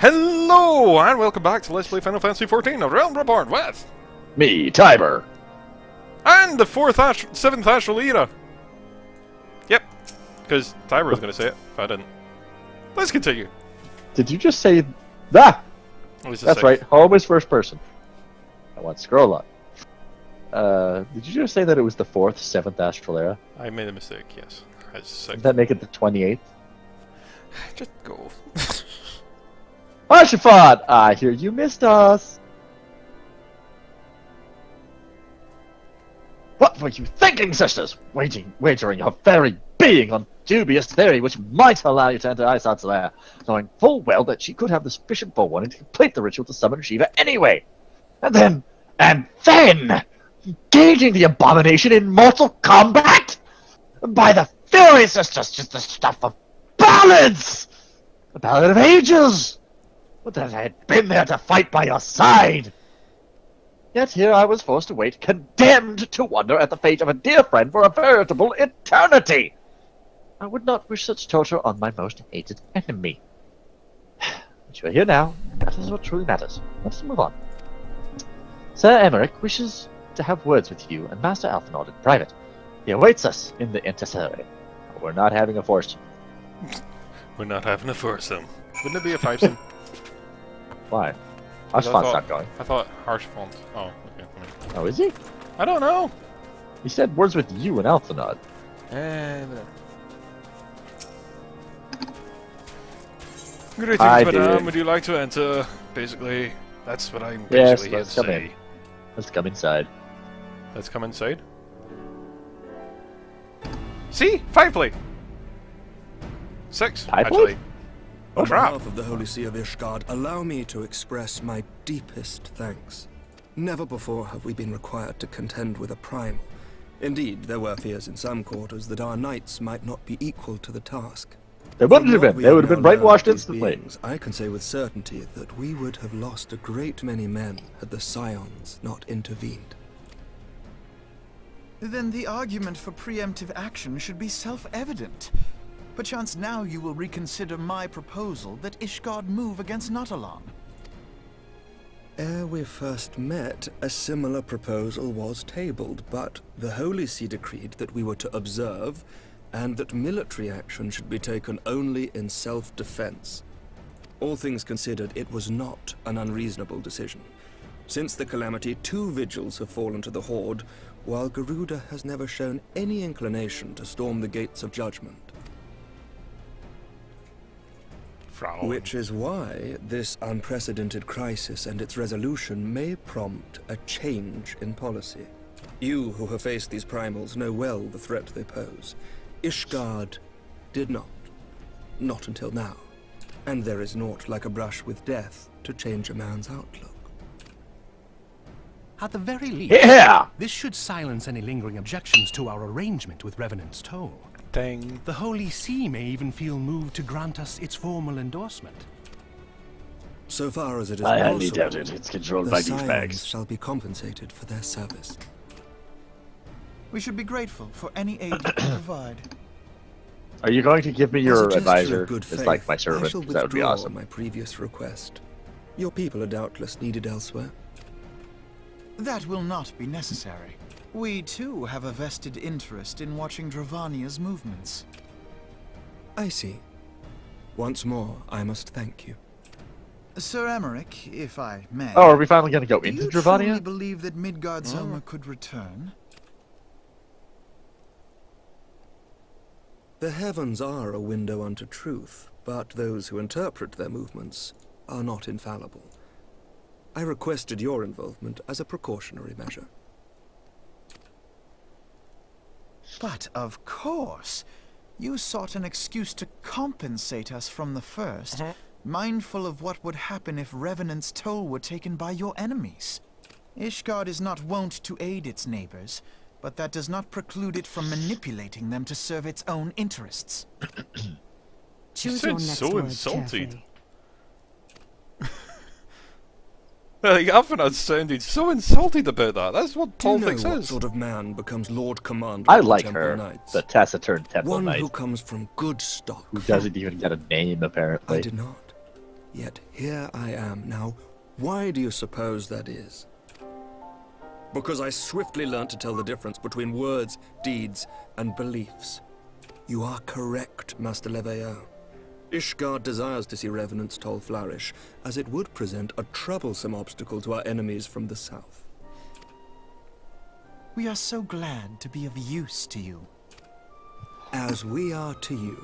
Hello, and welcome back to Let's Play Final Fantasy XIV of Realm Reborn with... Me, Tiber. And the 7th Astral Era. Yep, because Tiber was going to say it, if I didn't. Let's continue. Did you just say that? That's right, home is first person. I want scroll up. Did you just say that it was the 7th Astral Era? I made a mistake, yes. Does that make it the 28th? Just go. Archifad! I hear you missed us! What were you thinking, sisters? Wagering your very being on dubious theory which might allow you to enter Isat's lair, knowing full well that she could have the sufficient forewarning to complete the ritual to summon Shiva anyway. And then, engaging the abomination in mortal combat? By the Fury Sisters, just the stuff of ballads! The Ballad of Ages! Would that I had been there to fight by your side! Yet here I was forced to wait, condemned to wonder at the fate of a dear friend for a veritable eternity! I would not wish such torture on my most hated enemy. But you are here now, that is what truly matters. Let us move on. Sir Emmerich wishes to have words with you and Master Alphinaud in private. He awaits us in the intercessory. We're not having a foursome. We're not having a foursome. Wouldn't it be a fivesome? Why? Archifad's not going. I thought Archifad. Oh, okay. Oh, is he? I don't know. He said words with you and Alphinaud. Greetings, madame. Would you like to enter? Basically, that's what I'm basically here to say. Let's come inside. Let's come inside. See? 5 plate. 6, actually. Oh, On crap. behalf of the Holy See of Ishgard, allow me to express my deepest thanks. Never before have we been required to contend with a primal. Indeed, there were fears in some quarters that our knights might not be equal to the task. They wouldn't have been. They would have been brainwashed instantly. I can say with certainty that we would have lost a great many men had the Scions not intervened. Then the argument for preemptive action should be self-evident. Perchance now you will reconsider my proposal that Ishgard move against Nautalon. Ere we first met, a similar proposal was tabled, but the Holy See decreed that we were to observe, and that military action should be taken only in self-defense. All things considered, it was not an unreasonable decision. Since the calamity, 2 vigils have fallen to the Horde, while Garuda has never shown any inclination to storm the gates of judgment. Which is why this unprecedented crisis and its resolution may prompt a change in policy. You who have faced these primals know well the threat they pose. Ishgard did not. Not until now. And there is naught like a brush with death to change a man's outlook. At the very least, this should silence any lingering objections to our arrangement with Revenant's Toll. Dang. The Holy See may even feel moved to grant us its formal endorsement. So far as it is I highly possible, doubt it. It's controlled by the these Scions bags. shall be compensated for their service. We should be grateful for any aid you can provide. Are you going to give me your As a gesture of advisor? good It's faith, like my I servant. shall That would be withdraw awesome. my previous request. Your people are doubtless needed elsewhere. That will not be necessary. We too have a vested interest in watching Dravania's movements. I see. Once more, I must thank you. Sir Emmerich, if I may. Oh, are we finally going to go do into you truly Dravania? believe that Midgard's Zoma could return? The heavens are a window unto truth, but those who interpret their movements are not infallible. I requested your involvement as a precautionary measure. But of course, you sought an excuse to compensate us from the first, mindful of what would happen if Revenant's Toll were taken by your enemies. Ishgard is not wont to aid its neighbors, but that does not preclude it from manipulating them to serve its own interests. Choose You your sound next so words insulted. carefully. Like, Alphinaud sounded so insulted about that. That's what Do you know politics what is. sort of man becomes Lord Commander I of the like Temple her. Knights? The taciturn temple One knight. who comes from good stock. Who doesn't even get a name, I apparently. did not. Yet here I am now. Why do you suppose that is? Because I swiftly learnt to tell the difference between words, deeds, and beliefs. You are correct, Master Leveilleur. Ishgard desires to see Revenant's toll flourish, as it would present a troublesome obstacle to our enemies from the south. We are so glad to be of use to you. As we are to you.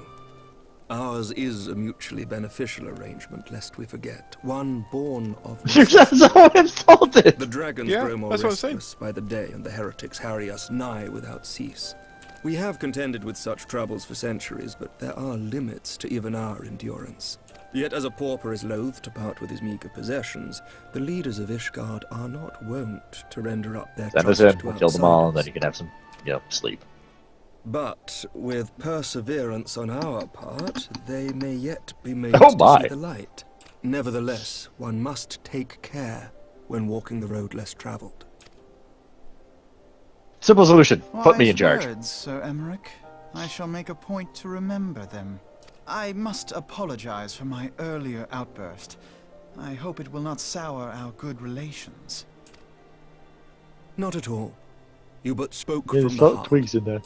Ours is a mutually beneficial arrangement, lest we forget. One born of You're just so insulted! The dragons Yeah, grow more that's what I'm saying. restless by the day, and the heretics harry us nigh without cease. We have contended with such troubles for centuries, but there are limits to even our endurance. Yet as a pauper is loath to part with his meager possessions, the leaders of Ishgard are not wont to render up their Send us trust in, to we'll kill them all, and then outsiders. you can have some, sleep. But with perseverance on our part, they may yet be made Oh to my. see the light. Nevertheless, one must take care when walking the road less traveled. Simple solution. Put me Wise in charge. words, Sir Emmerich. I shall make a point to remember them. I must apologize for my earlier outburst. I hope it will not sour our good relations. Not at all. You but spoke from the heart. tweaks in there.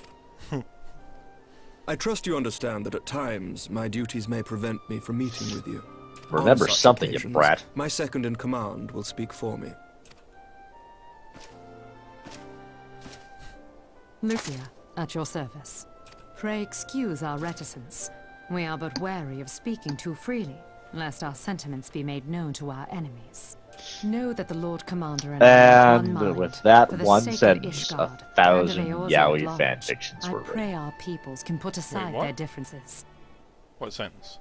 I trust you understand that at times my duties may prevent me from meeting with you. Remember On such something, you occasions, brat. My second in command will speak for me. Lucia, at your service. Pray excuse our reticence. We are but wary of speaking too freely, lest our sentiments be made known to our enemies. Know that the Lord Commander and I have one And mind. with that For the one sake of sentence, Ishgard 1,000 and of Eorzea yaoi at large, fanfictions I were pray written. our peoples can put aside what? their differences. What sentence?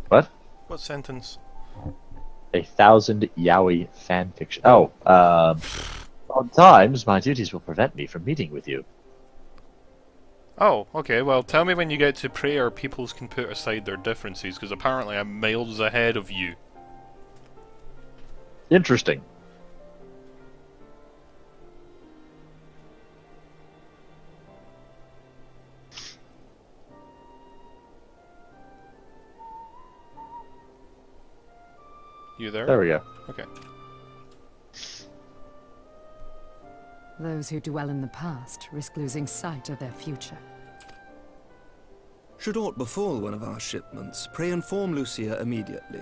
What? What sentence? 1,000 yaoi fanfiction. Oh, sometimes my duties will prevent me from meeting with you. Oh, okay, well, tell me when you get to pray our peoples can put aside their differences, because apparently I'm miles ahead of you. Interesting. You there? There we go. Okay. Those who dwell in the past risk losing sight of their future. Should aught befall one of our shipments, pray inform Lucia immediately.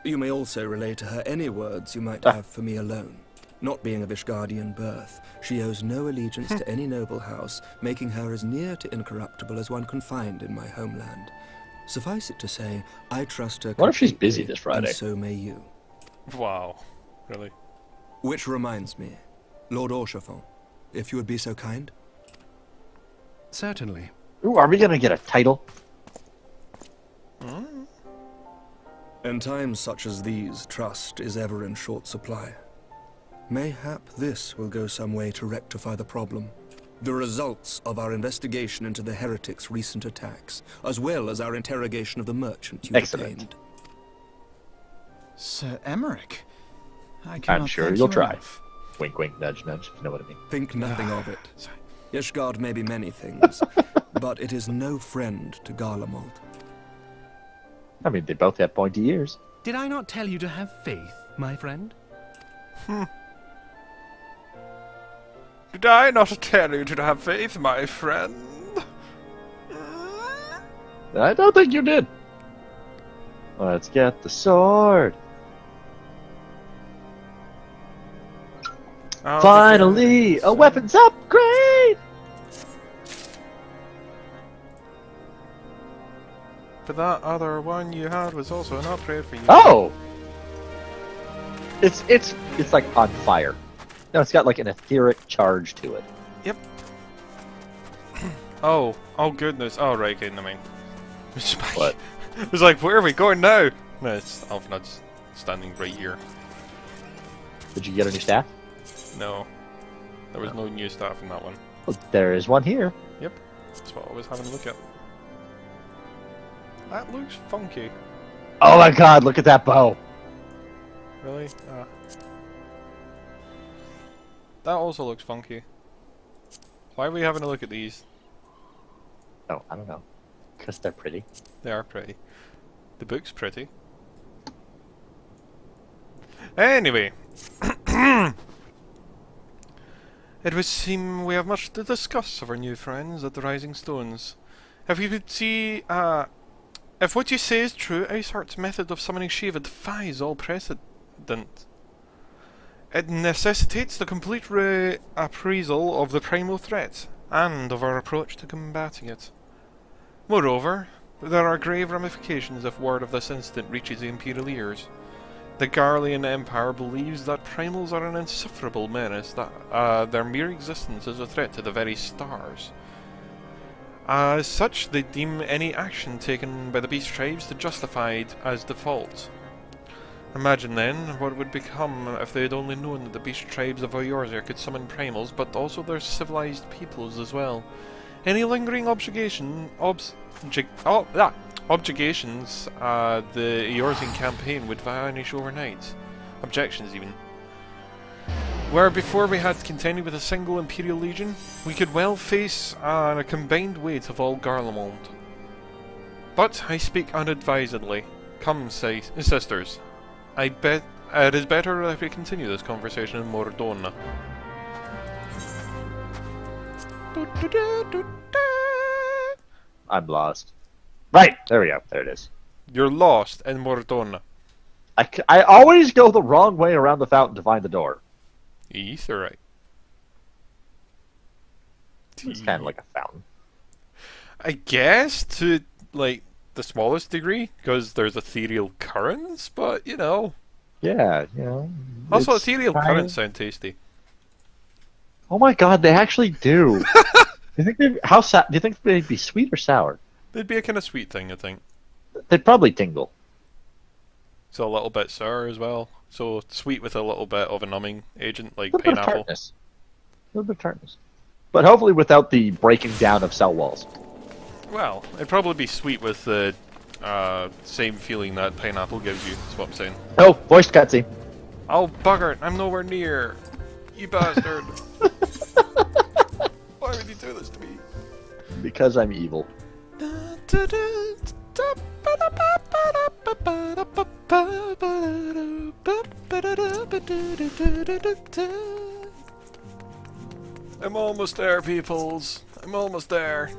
You may also relay to her any words you might have for me alone. Not being of Ishgardian birth, she owes no allegiance to any noble house, making her as near to incorruptible as one can find in my homeland. Suffice it to say, I trust her What if she's completely, busy this Friday? And so may you. Wow. Really? Which reminds me, Lord Orchefon, if you would be so kind. Certainly. Ooh, are we gonna get a title? In times such as these, trust is ever in short supply. Mayhap this will go some way to rectify the problem. The results of our investigation into the heretics' recent attacks, as well as our interrogation of the merchant you Excellent. detained. Sir Emmerich, I cannot I'm sure thank you'll you try. enough. Wink, wink, nudge, nudge. You know what I mean? Think nothing of it. Sorry. Ishgard may be many things, but it is no friend to Garlemald. I mean, they both have pointy ears. Did I not tell you to have faith, my friend? Did I not tell you to have faith, my friend? I don't think you did. Let's get the sword. I'll Finally, be a weapons upgrade! But that other one you had was also an upgrade for you. Oh! It's like on fire. No, it's got like an etheric charge to it. Yep. Oh goodness. Oh, right, okay, I mean. What? It was like, where are we going now? No, it's Alphanud's standing right here. Did you get a new staff? No. There was no new stuff in that one. Well, there is one here. Yep. That's what I was having a look at. That looks funky. Oh my god, look at that bow. Really? That also looks funky. Why are we having a look at these? Oh, I don't know. Because they're pretty. They are pretty. The book's pretty. Anyway. It would seem we have much to discuss of our new friends at the Rising Stones. If you could see, if what you say is true, Iceheart's method of summoning Shiva defies all precedent. It necessitates the complete reappraisal of the primal threat, and of our approach to combating it. Moreover, there are grave ramifications if word of this incident reaches the Imperial ears. The Garlean Empire believes that primals are an insufferable menace, that their mere existence is a threat to the very stars. As such, they deem any action taken by the beast tribes to justified as default. Imagine then what it would become if they had only known that the beast tribes of Eorzea could summon primals, but also their civilized peoples as well. Any lingering objections, the Eorzean campaign would vanish overnight. Objections, even. Where before we had contended with a single Imperial Legion, we could well face a combined weight of all Garlemald. But I speak unadvisedly. Come, sisters. I bet it is better if we continue this conversation in Mordona. I'm lost. Right, there we go. There it is. You're lost in Mordona. I always go the wrong way around the fountain to find the door. It's alright. It's kind of like a fountain. I guess, to, like, the smallest degree, because there's ethereal currents, but, you know. Yeah, you know. Also, ethereal currents sound tasty. Oh my god, they actually do. Do you think do you think they'd be sweet or sour? They'd be a kind of sweet thing, I think. They'd probably tingle. So a little bit sour as well. So sweet with a little bit of a numbing agent, like A little bit of pineapple. tartness. A little bit of tartness. But hopefully without the breaking down of cell walls. Well, it'd probably be sweet with the same feeling that pineapple gives you, is what I'm saying. Oh, voice cutscene. Oh, bugger it, I'm nowhere near. You bastard. Why would you do this to me? Because I'm evil. I'm almost there, peoples. I'm almost there.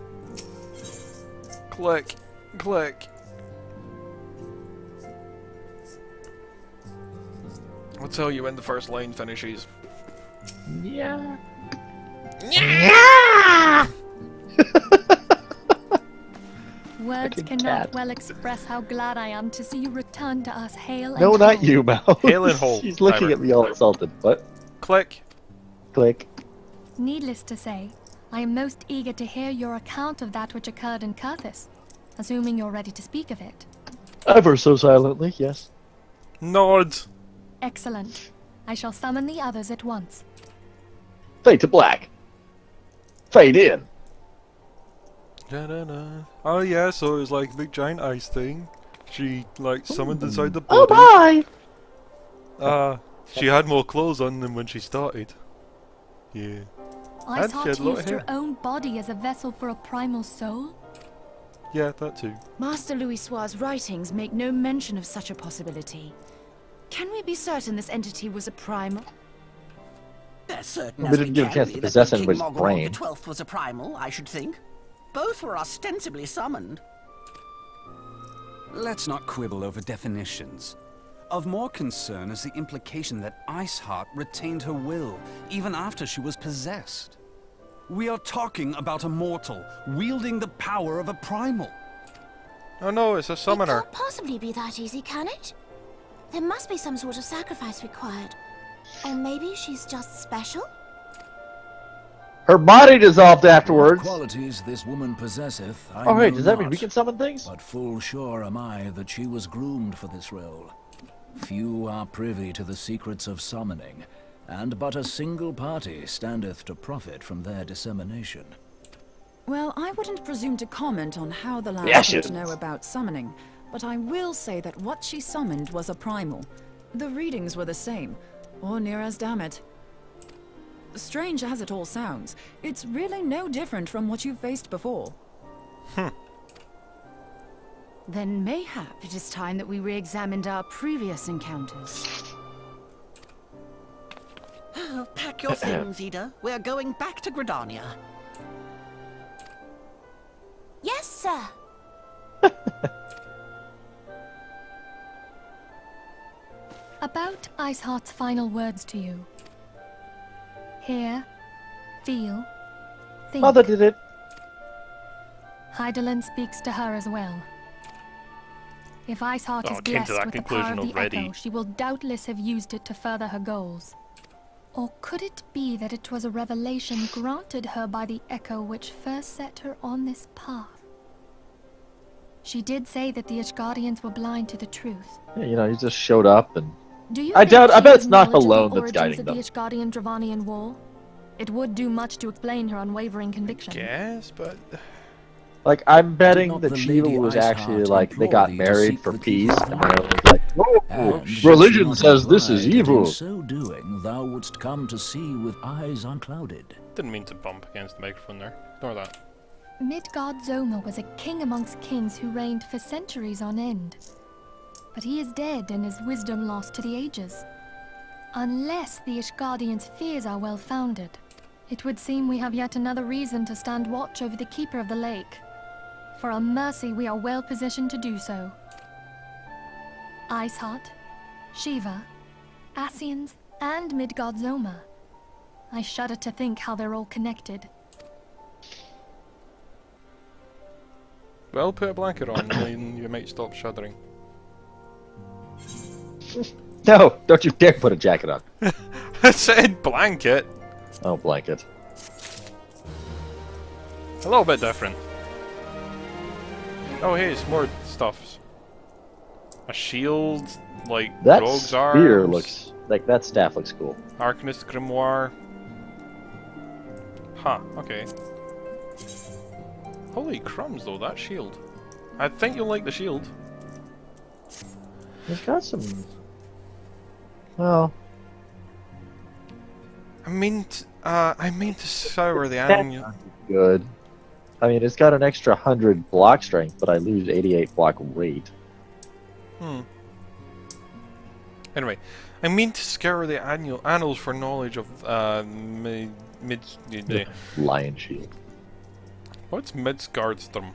Click. Click. I'll tell you when the first line finishes. Yeah. Words Fucking cannot cat. well express how glad I am to see you return to us, hail and No, not whole. you, Mouse. Hail and whole. She's looking Timer. at me all insulted. What? Click. Click. Needless to say, I am most eager to hear your account of that which occurred in Kurthis, assuming you're ready to speak of it. Ever so silently, yes. Nod. Excellent. I shall summon the others at once. Fade to black. Fade in. Da-da-da. Oh yeah, so it was like a big giant ice thing. She like summoned inside the Oh body. my! She had more clothes on than when she started. Yeah. And she had Iceheart a lot of used her hair. own body as a vessel for a primal soul? Yeah, that too. Master Louis Soir's writings make no mention of such a possibility. Can we be certain this entity was a primal? They're certain We as didn't give a can chance be to that possess King anybody's Mogorog brain. the 12th was a primal, I should think. Both were ostensibly summoned. Let's not quibble over definitions. Of more concern is the implication that Iceheart retained her will, even after she was possessed. We are talking about a mortal, wielding the power of a primal. Oh no, it's a summoner. It can't possibly be that easy, can it? There must be some sort of sacrifice required. Or maybe she's just special? Her body dissolved afterwards. Qualities this woman possesseth, I Oh, wait, know does that mean not, we can summon things? But full sure am I that she was groomed for this role. Few are privy to the secrets of summoning, and but a single party standeth to profit from their dissemination. Well, I wouldn't presume to comment on how the lads Yeah, she came to didn't. know about summoning, but I will say that what she summoned was a primal. The readings were the same, or near as damn it. Strange as it all sounds, it's really no different from what you've faced before. Then mayhap it is time that we re-examined our previous encounters. Pack your things, Ida. We're going back to Gridania. Yes, sir. About Iceheart's final words to you. Hear, feel, think. Mother did it. Hydaelyn speaks to her as well. If Iceheart Oh, is it came to blessed that with the conclusion power of the already. Echo, she will doubtless have used it to further her goals. Or could it be that it was a revelation granted her by the Echo which first set her on this path? She did say that the Ishgardians were blind to the truth. Yeah, you know, he just showed up and... Do you I think doubt- I she bet has it's not knowledge of the alone that's origins guiding of them. the Ishgardian-Dravanian war? It would do much to explain her unwavering conviction. Yes, but Like, I'm betting not that the Shiva Lady was Iceheart actually, like, they implore got thee to married seek for the peace, key? and then it was like, oh, And did religion she not says this is imply that evil. In so doing, thou wouldst come to see with eyes unclouded. didn't mean to bump against the microphone there. Ignore that. Midgard Zoma was a king amongst kings who reigned for centuries on end. But he is dead and his wisdom lost to the ages. Unless the Ishgardians' fears are well founded, it would seem we have yet another reason to stand watch over the Keeper of the Lake. For a mercy, we are well positioned to do so. Iceheart, Shiva, Ascians, and Midgard Zoma. I shudder to think how they're all connected. Well, put a blanket on, and then you might stop shuddering. No, don't you dare put a jacket on. I said blanket. Oh, blanket. A little bit different. Oh, hey, it's more stuffs. A shield, like That rogue's spear arms. looks... Like, that staff looks cool. Arcanist Grimoire. Huh, okay. Holy crumbs though, that shield. I think you'll like the shield. It's got some... Well... I meant to sour the annual. Good. I mean, it's got an extra 100 block strength, but I lose 88 block weight. Anyway, I mean to scour the annals for knowledge of Lion shield. What's Midgardstorm?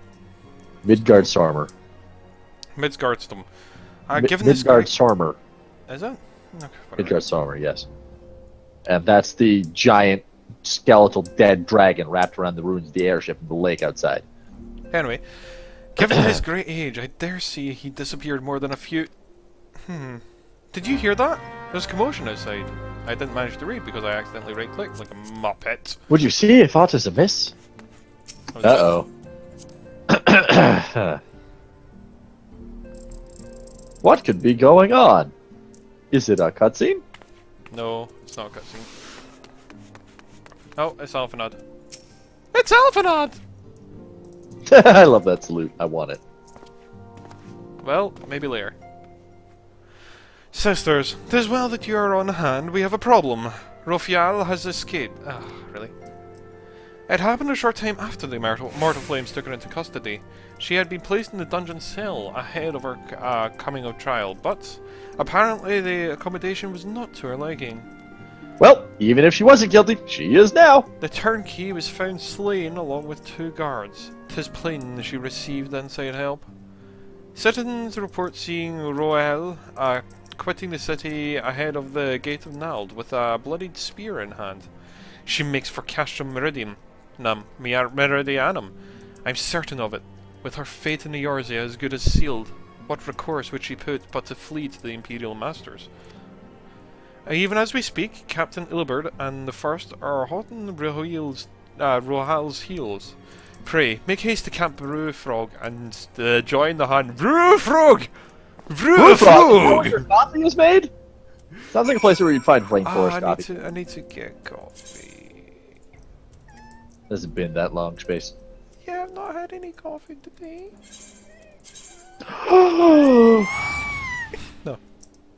Midgardsormr. Midgardstorm. Given this Midgardsormr. Is it? Okay, whatever. Midgardsormr, yes. And that's the giant skeletal dead dragon wrapped around the ruins of the airship in the lake outside. Anyway, given his great age, I dare say he disappeared more than a few... Did you hear that? There's commotion outside. I didn't manage to read because I accidentally right-clicked like a muppet. Would you see if aught is amiss? Uh-oh. What could be going on? Is it a cutscene? No, it's not a cutscene. Oh, it's Alphanod. It's Alphanod! I love that salute. I want it. Well, maybe later. Sisters, 'tis well that you are on hand. We have a problem. Rofial has escaped. Ah, really? It happened a short time after the Mortal Flames took her into custody. She had been placed in the dungeon cell ahead of her coming of trial, but apparently the accommodation was not to her liking. Well, even if she wasn't guilty, she is now. The turnkey was found slain along with 2 guards. 'Tis plain she received inside help. Citizens report seeing Roel quitting the city ahead of the Gate of Nald with a bloodied spear in hand. She makes for Castrum Meridianum. I'm certain of it. With her fate in the Eorzea as good as sealed, what recourse would she put but to flee to the Imperial Masters? Even as we speak, Captain Ilberd and the First are hot on Rohal's heels. Pray, make haste to Camp Brewfrog and join the hand. Brewfrog! Brewfrog! Your coffee is made? Sounds like a place where you'd find rainforest coffee. I need to get coffee. Has it been that long, Space? Yeah, I've not had any coffee today. No.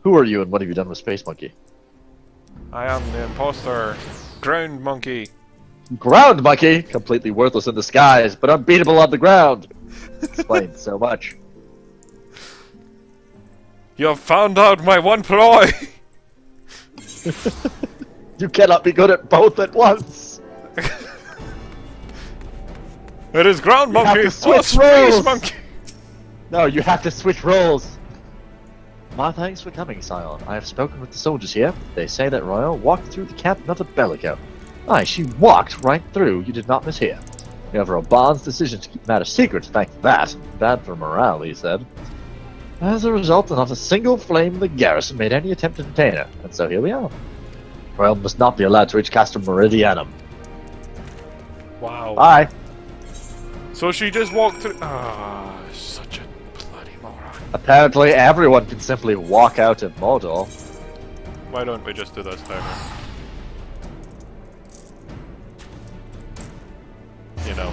Who are you and what have you done with Space Monkey? I am the imposter. Ground monkey. Ground Monkey! Completely worthless in the skies, but unbeatable on the ground. Explains so much. You have found out my one ploy! You cannot be good at both at once. It is ground You have monkey. to switch Space roles. monkey. No, you have to switch roles. My thanks for coming, Scion. I have spoken with the soldiers here. They say that Royal walked through the camp not a bellico. Aye, she walked right through. You did not mishear. Governor Bond's decision to keep matters secret, thanks to that. Bad for morale, he said. As a result, not a single flame in the garrison made any attempt to detain her, and so here we are. Royal must not be allowed to reach Castle Meridianum. Wow. Bye. So she just walked through. Ah, such a bloody moron. Apparently, everyone can simply walk out of Mordor. Why don't we just do this timer? You know.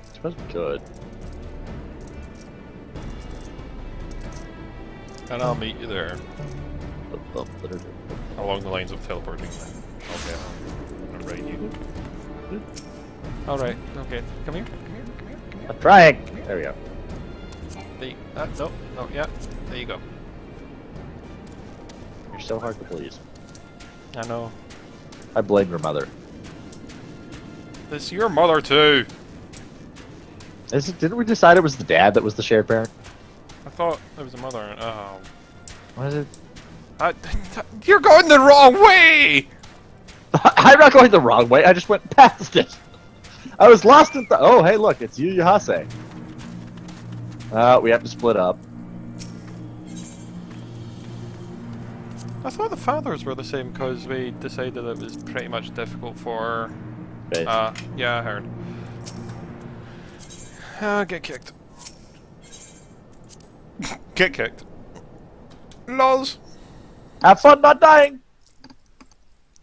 I suppose we could. And I'll meet you there. Along the lines of teleporting. Okay. I'm gonna raid you. Alright, okay. Come here, come here, come here, come here. I'm trying! There we go. No, yeah. There you go. You're so hard to please. I know. I blame your mother. It's your mother too! Didn't we decide it was the dad that was the shared parent? I thought it was a mother. Oh. What is it? You're going the wrong way! I'm not going the wrong way, I just went past it! I was lost in oh, hey look, it's Yu Hase. We have to split up. I thought the fathers were the same because we decided it was pretty much difficult for... Base. Yeah, I heard. Get kicked. Get kicked. Lols. Have fun not dying!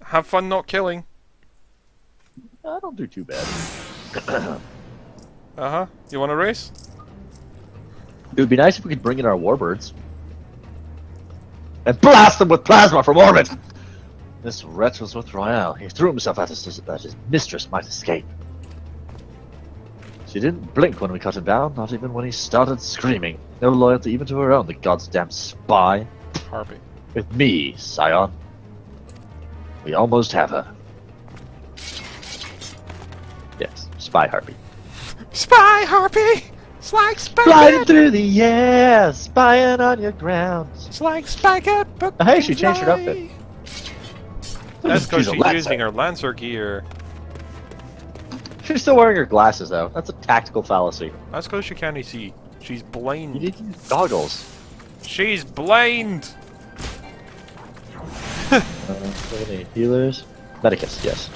Have fun not killing. I don't do too bad. Uh-huh. You want to race? It would be nice if we could bring in our warbirds. And blast them with plasma from orbit! This wretch was with Royale. He threw himself at us so that his mistress might escape. She didn't blink when we cut him down, not even when he started screaming. No loyalty even to her own, the goddamn spy. Harpy. With me, Scion. We almost have her. Yes, spy harpy. Spy harpy! It's like Flying through the air, spying on your ground. It's like Spike-It, but Hey, she changed her outfit. That's because She's a she's Lancer. using her Lancer gear. She's still wearing her glasses, though. That's a tactical fallacy. That's because she can't see. She's blind. You need to use goggles. She's blind! Any healers? Medicus, yes.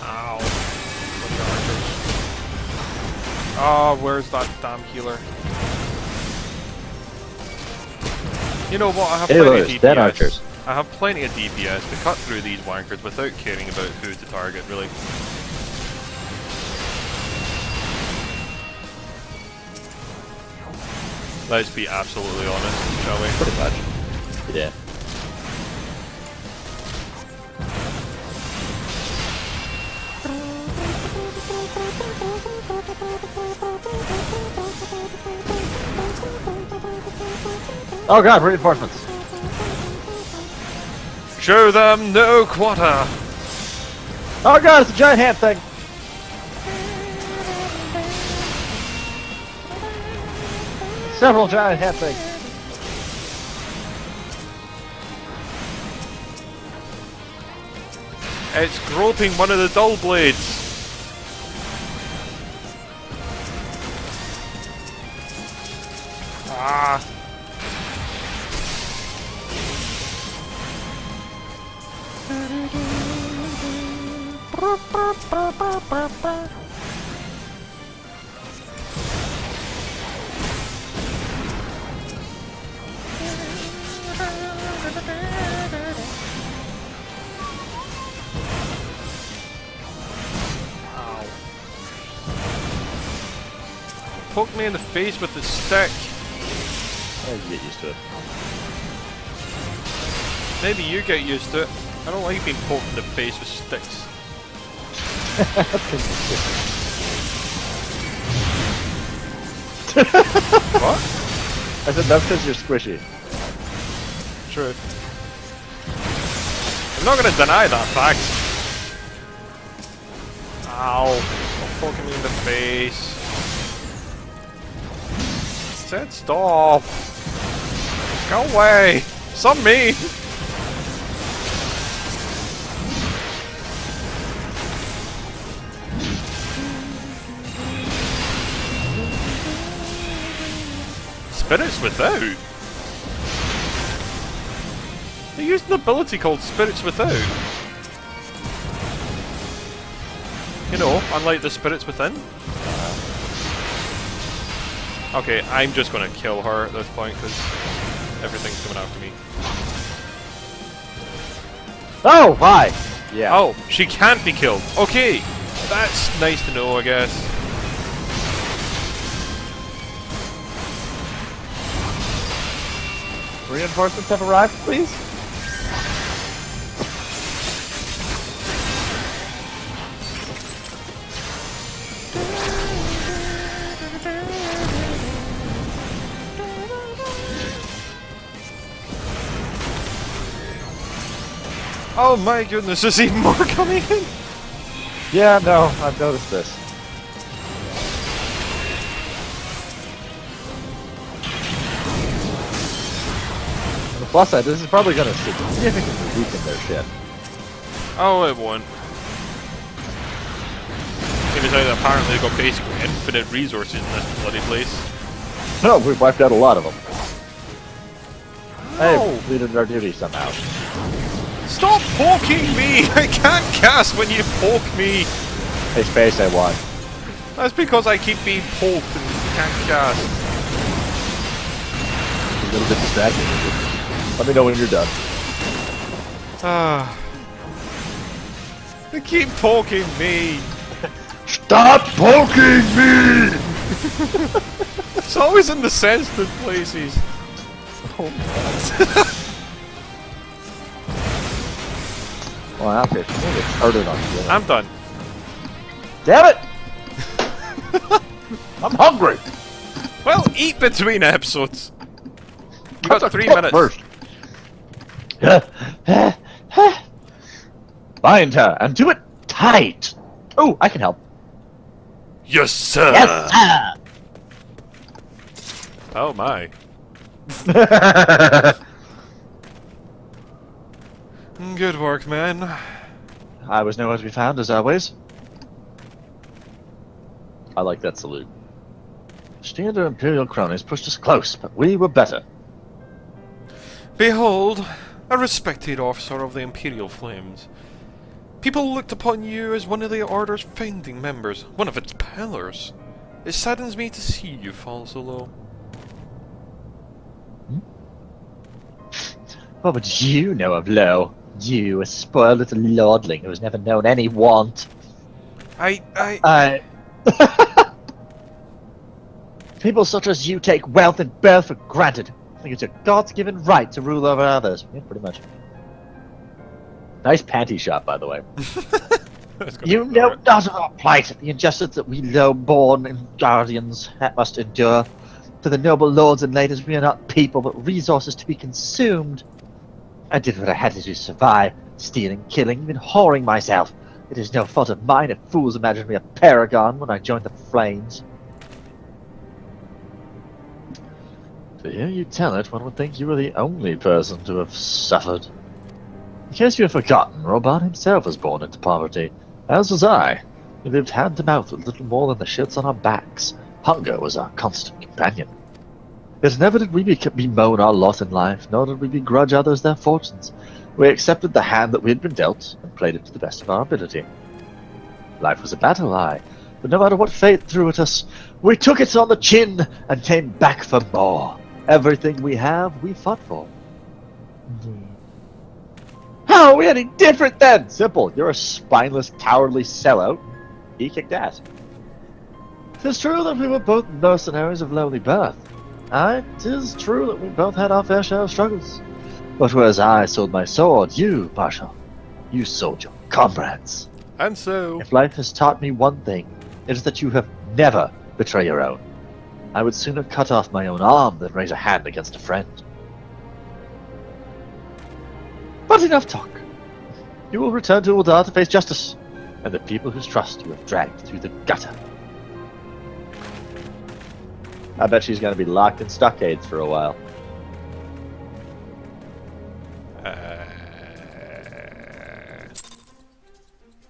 Ow. Oh, where's that damn healer? You know what, I have plenty of Healers, then DPS. archers. I have plenty of DPS to cut through these wankers without caring about who to target, really. Let's be absolutely honest, shall we? Pretty much. Yeah. Oh god, reinforcements. Show them no quarter! Oh god, it's a giant hand thing. Several giant hand things. It's groping one of the dull blades! Ah! Poke me in the face with the stick. You get used to it. Maybe you get used to it. I don't like being poked in the face with sticks. What? I said that's because you're squishy. True. I'm not gonna deny that fact. Ow. Don't poke me in the face. Said stop. Go away. Some me. Spirits Without? They used an ability called Spirits Without. You know, unlike the Spirits Within. Okay, I'm just gonna kill her at this point because everything's coming after me. Oh, hi! Yeah. Oh, she can't be killed. Okay, that's nice to know, I guess. Reinforcements have arrived, please? Oh my goodness, there's even more coming in! Yeah, no, I've noticed this. On the plus side, this is probably going to significantly weaken their ship. Oh, it won't. It was that apparently they've got basically infinite resources in this bloody place. No, we've wiped out a lot of them. Oh. Hey, we did our duty somehow. Stop poking me! I can't cast when you poke me! Hey, Space, I won. That's because I keep being poked and can't cast. A little bit distracting. Let me know when you're done. Ah. They keep poking me! Stop poking me! It's always in the sensitive places. Oh, well, after it's really started on you. I'm done. Damn it! I'm hungry! Well, eat between episodes. You got 3 minutes. First. Bind her and do it tight. Oh, I can help. Yes, sir! Yes, sir! Oh my. Good work, man. I was nowhere to be found, as always. I like that salute. Standard Imperial cronies pushed us close, but we were better. Behold, a respected officer of the Imperial Flames. People looked upon you as one of the Order's founding members, one of its pillars. It saddens me to see you fall so low. What would you know of Low? You, a spoiled little lordling who has never known any want. I... People such as you take wealth and birth for granted. I think it's a God's-given right to rule over others. Yeah, pretty much. Nice panty shot, by the way. You know not of our plight, the injustice that we low-born guardians must endure. To the noble lords and ladies, we are not people, but resources to be consumed. I did what I had to do to survive, stealing, killing, even whoring myself. It is no fault of mine if fools imagined me a paragon when I joined the Flames. To hear you tell it, one would think you were the only person to have suffered. In case you have forgotten, Robot himself was born into poverty, as was I. We lived hand to mouth with little more than the shirts on our backs. Hunger was our constant companion. Yet never did we bemoan our lot in life, nor did we begrudge others their fortunes. We accepted the hand that we had been dealt, and played it to the best of our ability. Life was a battle, aye, but no matter what fate threw at us, we took it on the chin, and came back for more. Everything we have, we fought for. How are we any different then? Simple, you're a spineless, cowardly sellout. He kicked ass. 'Tis true that we were both mercenaries of lowly birth. Aye, 'tis true that we both had our fair share of struggles. But whereas I sold my sword, you, Marshal, you sold your comrades. And so... If life has taught me one thing, it is that you have never betrayed your own. I would sooner cut off my own arm than raise a hand against a friend. But enough talk. You will return to Uldar to face justice, and the people whose trust you have dragged through the gutter. I bet she's going to be locked in stockades for a while.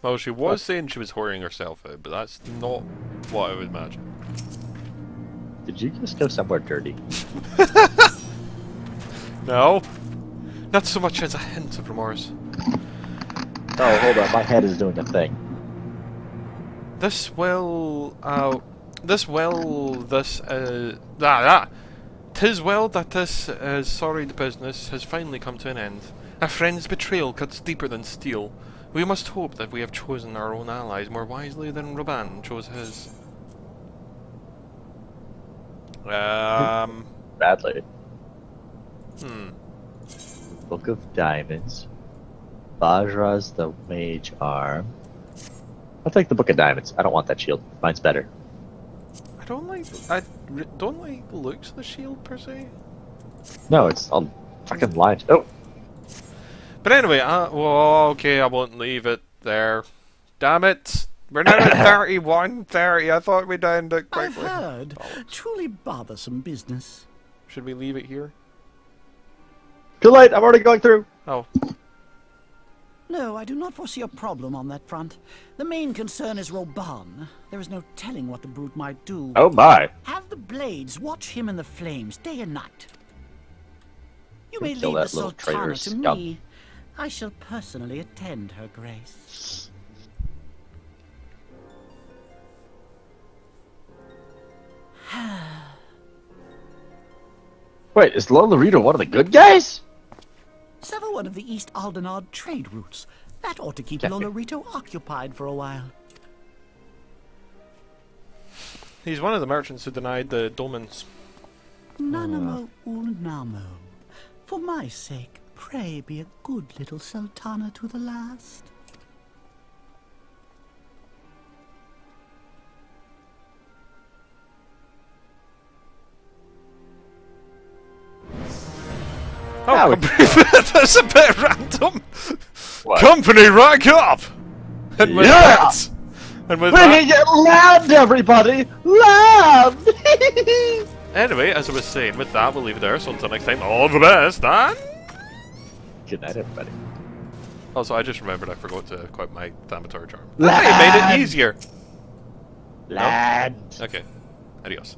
Well, she was saying she was whoring herself out, but that's not what I would imagine. Did you just go somewhere dirty? No. Not so much as a hint of remorse. Oh, hold on. My head is doing a thing. Tis well that this sorry business has finally come to an end. A friend's betrayal cuts deeper than steel. We must hope that we have chosen our own allies more wisely than Raban chose his. Badly. Book of Diamonds. Vajra's the Mage Arm. I'll take the Book of Diamonds. I don't want that shield. Mine's better. I don't like the looks of the shield per se. No, it's all fucking lined. Oh! But anyway, well, okay, I won't leave it there. Damn it! We're now at 31:30. I thought we'd end it quickly. I've heard. Truly bothersome business. Should we leave it here? Too late! I'm already going through! Oh. No, I do not foresee a problem on that front. The main concern is Roban. There is no telling what the brute might do. Oh my! Have the blades watch him in the flames day and night. You may Kill leave the that little Sultana traitor to scum. me. I shall personally attend her grace. Wait, is Lolorito one of the good guys? Sever one of the East Aldenard trade routes. That ought to keep Lolorito occupied for a while. He's one of the merchants who denied the dolmens. Nanamo Ulnamo. For my sake, pray be a good little Sultana to the last. Oh, that's a bit random. What? Company, rack up! And with that, and with Bring it land, everybody! Land! Anyway, as I was saying, with that, we'll leave it there. So until next time, all the best, and Good night, everybody. also, I just remembered I forgot to equip my Thaumaturge arm. Land! Hey, it made it easier. Land! Okay, adios.